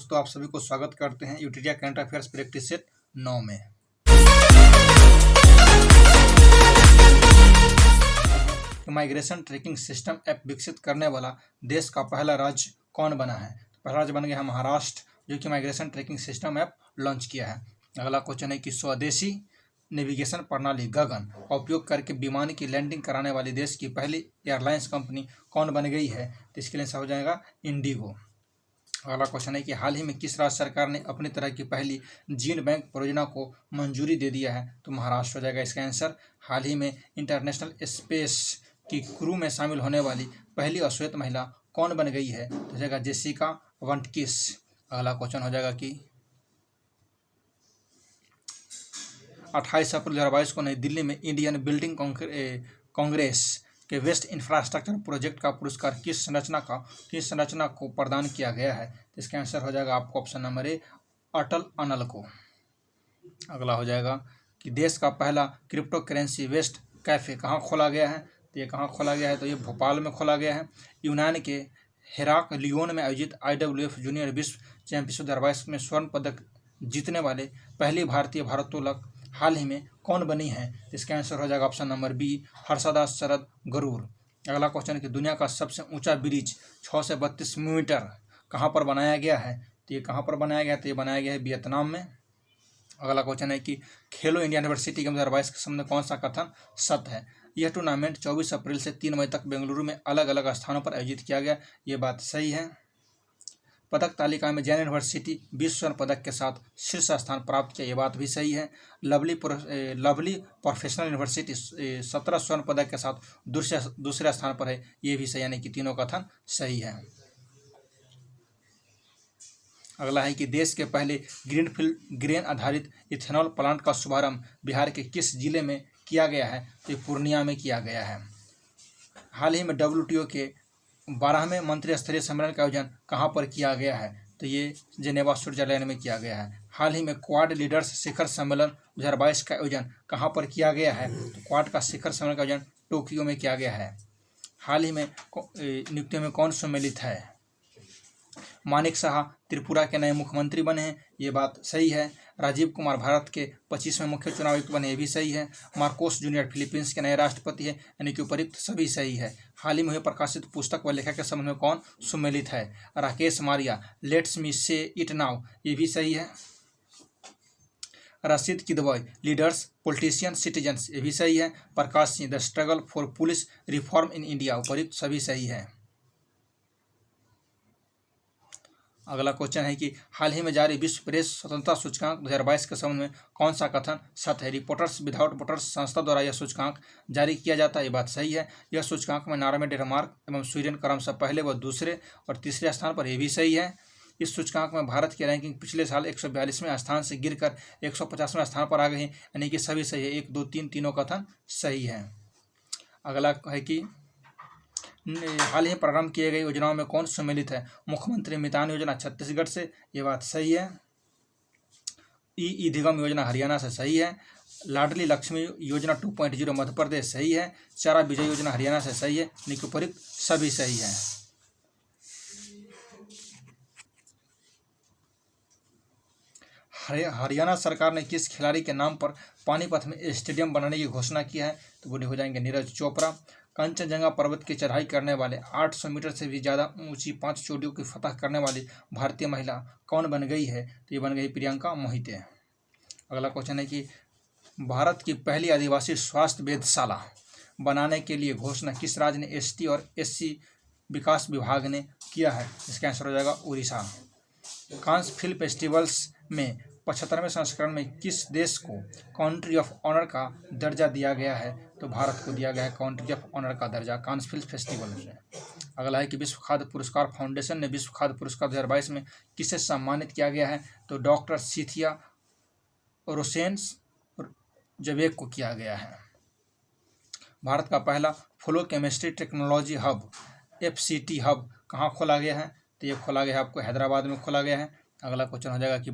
दोस्तों आप सभी को स्वागत करते हैं utility current affairs practice set 9 में। माइग्रेशन ट्रैकिंग सिस्टम ऐप विकसित करने वाला देश का पहला राज्य कौन बना है? पहला राज्य बन गया है महाराष्ट्र, जो कि migration tracking system app launch किया है। अगला क्वेश्चन है कि स्वदेशी नेविगेशन प्रणाली गगन का उपयोग करके विमान की लैंडिंग कराने वाली देश की पहली एयरलाइंस कंपनी कौन बन गई है? तो इसके लिए हो जाएगा इंडिगो। अगला क्वेश्चन है कि हाल ही में किस राज्य सरकार ने अपनी तरह की पहली जीन बैंक परियोजना को मंजूरी दे दिया है? तो महाराष्ट्र हो जाएगा इसका आंसर। हाल ही में इंटरनेशनल स्पेस की क्रू में शामिल होने वाली पहली अश्वेत महिला कौन बन गई है? तो हो जाएगा जेसिका वंटकिस। अगला क्वेश्चन हो जाएगा कि 28 अप्रैल 2022 को नई दिल्ली में इंडियन बिल्डिंग कांग्रेस के वेस्ट इंफ्रास्ट्रक्चर प्रोजेक्ट का पुरस्कार किस संरचना को प्रदान किया गया है? इसका आंसर हो जाएगा आपको ऑप्शन नंबर ए, अटल अनल को। अगला हो जाएगा कि देश का पहला क्रिप्टो करेंसी वेस्ट कैफे कहाँ खोला गया है? तो ये कहाँ खोला गया है? तो ये भोपाल में खोला गया है। यूनान के हेराक्लियोन में आयोजित IWF जूनियर विश्व चैंपियनशिप 2022 में स्वर्ण पदक जीतने वाले पहली भारतीय भारोत्तोलक हाल ही में कौन बनी है? इसका आंसर हो जाएगा ऑप्शन नंबर बी, हर्षदा शरद गरूर। अगला क्वेश्चन है कि दुनिया का सबसे ऊंचा ब्रिज 6 से 32 मीटर कहाँ पर बनाया गया है? तो ये कहाँ पर बनाया गया है? तो ये बनाया गया है वियतनाम में। अगला क्वेश्चन है कि खेलो इंडिया यूनिवर्सिटी गेम्स 2022 के संबंध में कौन सा कथन सत्य है? यह टूर्नामेंट 24 अप्रैल से 3 मई तक बेंगलुरु में अलग अलग स्थानों पर आयोजित किया गया। ये बात सही है। पदक तालिका में जैन यूनिवर्सिटी 20 स्वर्ण पदक के साथ शीर्ष स्थान प्राप्त किया। ये बात भी सही है। लवली प्रोफेशनल यूनिवर्सिटी 17 स्वर्ण पदक के साथ दूसरे स्थान पर है। ये भी सही, यानी कि तीनों कथन सही है। अगला है कि देश के पहले ग्रीनफील्ड ग्रेन आधारित इथेनॉल प्लांट का शुभारंभ बिहार के किस जिले में किया गया है? तो पूर्णिया में किया गया है। हाल ही में WTO के 12वें मंत्री स्तरीय सम्मेलन का आयोजन कहाँ पर किया गया है? तो ये जेनेवा स्विट्जरलैंड में किया गया है। हाल ही में क्वाड लीडर्स शिखर सम्मेलन 2022 का आयोजन कहाँ पर किया गया है? तो क्वाड का शिखर सम्मेलन का आयोजन टोक्यो में किया गया है। हाल ही में नियुक्तियों में कौन सम्मिलित है? मानिक शाह त्रिपुरा के नए मुख्यमंत्री बने हैं। ये बात सही है। राजीव कुमार भारत के 25वें मुख्य चुनाव आयुक्त बने, ये भी सही है। मार्कोस जूनियर फिलीपींस के नए राष्ट्रपति है, यानी कि उपयुक्त सभी सही है। हाल ही में प्रकाशित पुस्तक व लेखक के संबंध में कौन सम्मिलित है? राकेश मारिया, लेट्स मी से इट नाउ, ये भी सही है। Rashid Kidwai, leaders politician citizens, ये भी सही है। Prakash Singh, the struggle for police reform in India, उपयुक्त सभी सही है। अगला क्वेश्चन है कि हाल ही में जारी विश्व प्रेस स्वतंत्रता सूचकांक 2022 के संबंध में कौन सा कथन सत्य है? रिपोर्टर्स विदाउट बॉर्डर्स संस्था द्वारा यह सूचकांक जारी किया जाता है। ये बात सही है। यह सूचकांक में नॉर्वे, डेनमार्क एवं स्वीडन क्रमशः पहले व दूसरे और तीसरे स्थान पर, यह भी सही है। इस सूचकांक में भारत की रैंकिंग पिछले साल 142वें स्थान से गिरकर 150वें स्थान पर आ गई है, यानी कि सभी सही है। 1, 2, 3 तीनों कथन सही है। अगला है कि हाल ही प्रारंभ किए गई योजनाओं में कौन सम्मिलित है? मुख्यमंत्री मितान योजना छत्तीसगढ़ से, ये बात सही है। ई-अधिगम योजना हरियाणा से, सही है। लाडली लक्ष्मी योजना 2.0 मध्य प्रदेश, सही है। चारा विजय योजना हरियाणा से, सही है। निकुपरित सभी सही है। हरियाणा सरकार ने किस खिलाड़ी के नाम पर पानीपत में स्टेडियम बनाने की घोषणा की है? तो वो हो जाएंगे नीरज चोपड़ा। कंचनजंगा पर्वत की चढ़ाई करने वाले 800 मीटर से भी ज़्यादा ऊंची 5 चोटियों की फतह करने वाली भारतीय महिला कौन बन गई है? तो ये बन गई प्रियंका मोहिते। अगला क्वेश्चन है कि भारत की पहली आदिवासी स्वास्थ्य वेधशाला बनाने के लिए घोषणा किस राज्य ने ST और SC विकास विभाग ने किया है? इसका आंसर हो जाएगा उड़ीसा। कांस फिल्म फेस्टिवल्स में 75वें संस्करण में किस देश को कंट्री ऑफ ऑनर का दर्जा दिया गया है? तो भारत को दिया गया है कंट्री ऑफ ऑनर का दर्जा कांस फिल्म फेस्टिवल में। अगला है कि विश्व खाद्य पुरस्कार फाउंडेशन ने विश्व खाद्य पुरस्कार 2022 में किसे सम्मानित किया गया है? तो डॉक्टर सीथिया रोसेन्स जवेक को किया गया है। भारत का पहला flow chemistry technology hub FCT hub कहाँ खोला गया है? तो ये खोला गया है आपको हैदराबाद में खोला गया है। अगला क्वेश्चन हो जाएगा कि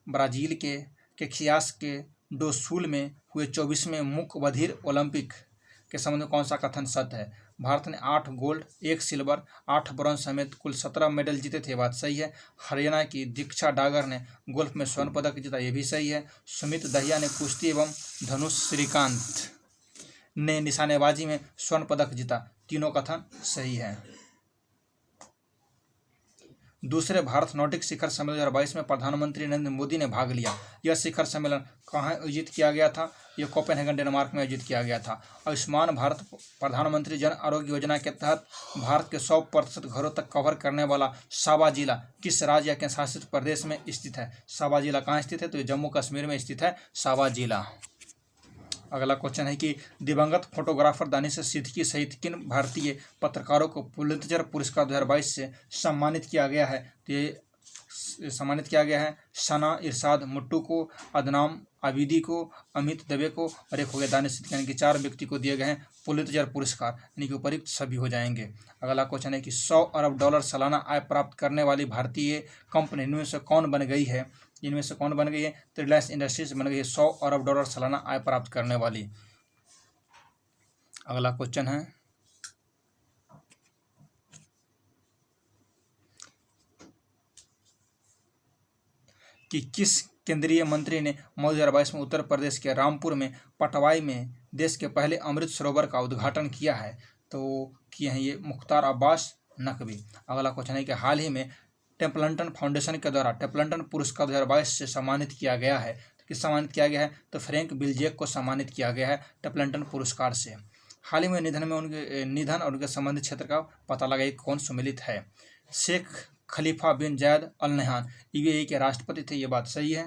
ब्राज़ील के कैक्सियास के डो सुल में हुए 24वें मूक बधिर ओलंपिक के संबंध में कौन सा कथन सत्य है? भारत ने 8 गोल्ड, 1 सिल्वर, 8 ब्रॉन्ज समेत कुल 17 मेडल जीते थे, बात सही है। हरियाणा की दीक्षा डागर ने गोल्फ में स्वर्ण पदक जीता, ये भी सही है। सुमित दहिया ने कुश्ती एवं धनुष, श्रीकांत ने निशानेबाजी में स्वर्ण पदक जीता, तीनों कथन सही है। दूसरे भारत नॉर्डिक शिखर सम्मेलन 2022 में प्रधानमंत्री नरेंद्र मोदी ने भाग लिया। यह शिखर सम्मेलन कहाँ आयोजित किया गया था? यह कोपेनहेगन, डेनमार्क में आयोजित किया गया था। आयुष्मान भारत प्रधानमंत्री जन आरोग्य योजना के तहत भारत के 100% घरों तक कवर करने वाला सावा जिला किस राज्य या केंद्र शासित प्रदेश में स्थित है? सावा जिला कहाँ स्थित है? तो ये जम्मू कश्मीर में स्थित है सावा जिला। अगला क्वेश्चन है कि दिवंगत फोटोग्राफर दानिश सिद्दीकी सहित किन भारतीय पत्रकारों को पुलित्जर पुरस्कार 2022 से सम्मानित किया गया है? तो ये सम्मानित किया गया है सना इरशाद मुट्टू को, अदनाम आबिदी को, अमित दवे को और एक हो गया दानिश सिद्दीकी, यानी कि 4 व्यक्ति को दिए गए हैं पुलित्जर पुरस्कार, यानी कि उपयुक्त सभी हो जाएंगे। अगला क्वेश्चन है कि 100 अरब डॉलर सालाना आय प्राप्त करने वाली भारतीय कंपनी इनमें से कौन बन गई है? इनमें से कौन बन गई है? तो रिलायंस इंडस्ट्रीज बन गई है 100 अरब डॉलर सालाना आय प्राप्त करने वाली। अगला क्वेश्चन है कि किस केंद्रीय मंत्री ने मई 2022 में उत्तर प्रदेश के रामपुर में पटवाई में देश के पहले अमृत सरोवर का उद्घाटन किया है? तो किए हैं ये मुख्तार अब्बास नकवी। अगला क्वेश्चन है कि हाल ही में टेम्पल्टन फाउंडेशन के द्वारा टेम्पल्टन पुरस्कार 2022 से सम्मानित किया गया है। तो किस सम्मानित किया गया है? तो फ्रैंक बिलजेक को सम्मानित किया गया है टेम्पल्टन पुरस्कार से। हाल ही में निधन और उनके संबंधित क्षेत्र का पता लगाइए कौन सम्मिलित है? शेख खलीफा बिन जायद अल नहयान यूएई के राष्ट्रपति थे, ये बात सही है।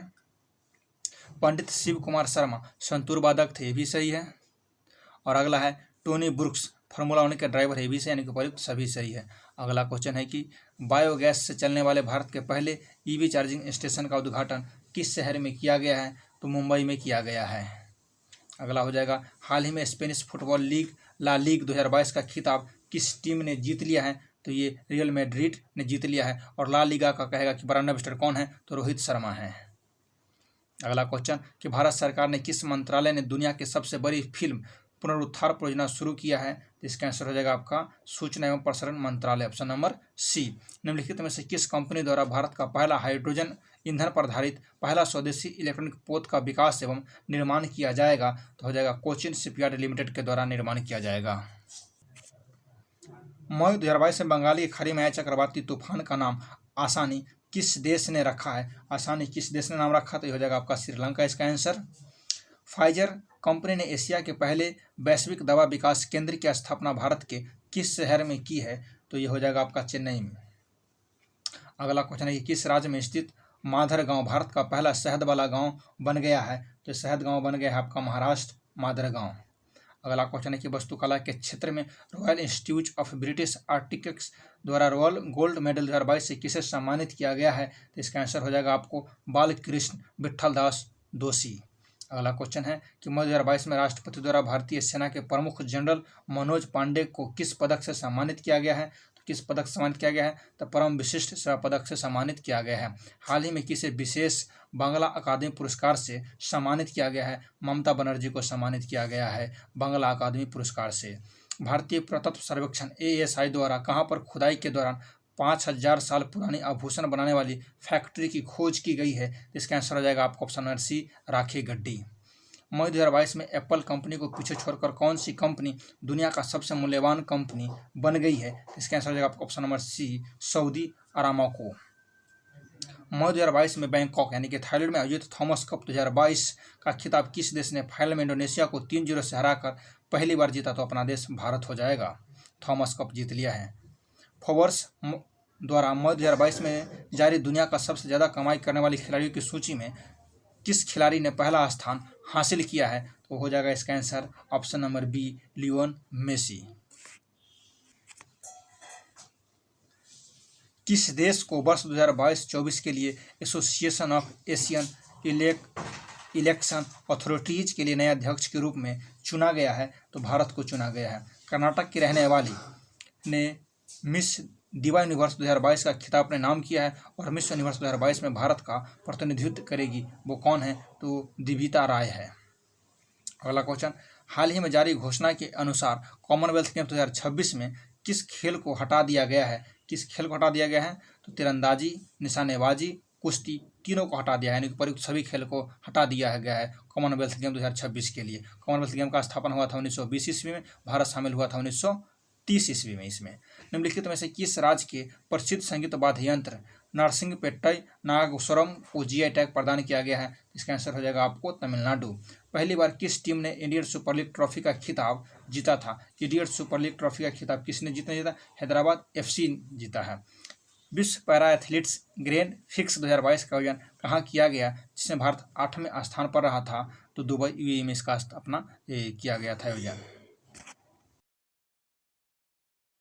पंडित शिव कुमार शर्मा संतूर वादक थे, ये भी सही है। और अगला है टोनी ब्रुक्स फार्मूला 1 के ड्राइवर, ये भी सही, यानी कि उपयुक्त सभी सही है। अगला क्वेश्चन है कि बायोगैस से चलने वाले भारत के पहले ईवी चार्जिंग स्टेशन का उद्घाटन किस शहर में किया गया है? तो मुंबई में किया गया है। अगला हो जाएगा हाल ही में स्पेनिश फुटबॉल लीग ला लीग 2022 का खिताब किस टीम ने जीत लिया है? तो ये रियल मैड्रिड ने जीत लिया है। और ला लीगा का कहेगा कि ब्रांड एम्बेसडर कौन है? तो रोहित शर्मा है। अगला क्वेश्चन कि भारत सरकार ने किस मंत्रालय ने दुनिया की सबसे बड़ी फिल्म पुनरुद्धार परियोजना शुरू किया है? तो इसका आंसर हो जाएगा आपका सूचना एवं प्रसारण मंत्रालय, ऑप्शन नंबर सी। निम्नलिखित में से किस कंपनी द्वारा भारत का पहला हाइड्रोजन ईंधन पर आधारित पहला स्वदेशी इलेक्ट्रॉनिक पोत का विकास एवं निर्माण किया जाएगा? तो हो जाएगा कोचिन शिपयार्ड लिमिटेड के द्वारा निर्माण किया जाएगा। मई 2022 में बंगाली की खाड़ी में आए चक्रवाती तूफान का नाम आसानी किस देश ने रखा है? आसानी किस देश ने नाम रखा? तो ये हो जाएगा आपका श्रीलंका इसका आंसर। फाइजर कंपनी ने एशिया के पहले वैश्विक दवा विकास केंद्र की स्थापना भारत के किस शहर में की है? तो ये हो जाएगा आपका चेन्नई में। अगला क्वेश्चन है कि किस राज्य में स्थित माधर गांव भारत का पहला शहद वाला गांव बन गया है? तो शहद गांव बन गया है आपका महाराष्ट्र माधर गांव। अगला क्वेश्चन है कि वास्तुकला के क्षेत्र में royal institute of British architects द्वारा रॉयल गोल्ड मेडल 2022 से किसे सम्मानित किया गया है? तो इसका आंसर हो जाएगा आपको बालकृष्ण विठल दास दोषी। अगला क्वेश्चन है कि मई 2022 में राष्ट्रपति द्वारा भारतीय सेना के प्रमुख जनरल मनोज पांडे को किस पदक से सम्मानित किया गया है? तो किस पदक से सम्मानित किया गया है? तो परम विशिष्ट सेवा पदक से सम्मानित किया गया है। हाल ही में किसे विशेष बांग्ला अकादमी पुरस्कार से सम्मानित किया गया है? ममता बनर्जी को सम्मानित किया गया है बांग्ला अकादमी पुरस्कार से। भारतीय पुरातत्व सर्वेक्षण ASI द्वारा कहाँ पर खुदाई के दौरान 5000 साल पुरानी आभूषण बनाने वाली फैक्ट्री की खोज की गई है? इसका आंसर हो जाएगा आपको ऑप्शन नंबर सी राखी गड्डी। मई 2022 में एप्पल कंपनी को पीछे छोड़कर कौन सी कंपनी दुनिया का सबसे मूल्यवान कंपनी बन गई है? इसका आंसर हो जाएगा आपको option number C Saudi Aramco. मई 2022 में बैंकॉक यानी कि थाईलैंड में आयोजित थॉमस कप 2022 का खिताब किस देश ने फाइनल में इंडोनेशिया को 3-0 से हराकर पहली बार जीता? तो अपना देश भारत हो जाएगा, थॉमस कप जीत लिया है। फोर्ब्स द्वारा मई 2022 में जारी दुनिया का सबसे ज़्यादा कमाई करने वाली खिलाड़ियों की सूची में किस खिलाड़ी ने पहला स्थान हासिल किया है? तो हो जाएगा इसका answer option number B Lionel Messi. किस देश को वर्ष 2022-24 के लिए association of Asian election authorities के लिए नए अध्यक्ष के रूप में चुना गया है? तो भारत को चुना गया है। कर्नाटक की रहने वाली ने मिस दिवा यूनिवर्स 2022 का खिताब अपने नाम किया है और मिस यूनिवर्स 2022 में भारत का प्रतिनिधित्व करेगी। वो कौन है? तो दिविता राय है। अगला क्वेश्चन, हाल ही में जारी घोषणा के अनुसार कॉमनवेल्थ गेम्स 2026 में किस खेल को हटा दिया गया है? किस खेल को हटा दिया गया है? तो तीरंदाजी, निशानेबाजी, कुश्ती, तीनों को हटा दिया है, यानी कि प्रयुक्त सभी खेल को हटा दिया गया है कॉमनवेल्थ गेम 2026 के लिए। कॉमनवेल्थ गेम का स्थापना हुआ था 1920 ईस्वी में, भारत शामिल हुआ था 1930 ईस्वी में। इसमें निम्नलिखित में से किस राज्य के प्रसिद्ध संगीत वाद्य यंत्र नरसिंहपेट्टई नागेश्वरम को जीआई टैग प्रदान किया गया है? इसका आंसर हो जाएगा आपको तमिलनाडु। पहली बार किस टीम ने इंडियन सुपर लीग ट्रॉफी का खिताब जीता था? इंडियन सुपर लीग ट्रॉफी का खिताब किसने जीता? हैदराबाद एफसी जीता है। विश्व पैरा एथलीट्स ग्रैंड फिक्स 2022 का आयोजन कहाँ किया गया, जिसमें भारत 8वें स्थान पर रहा था? तो दुबई यूएई में इसका अपना किया गया था आयोजन।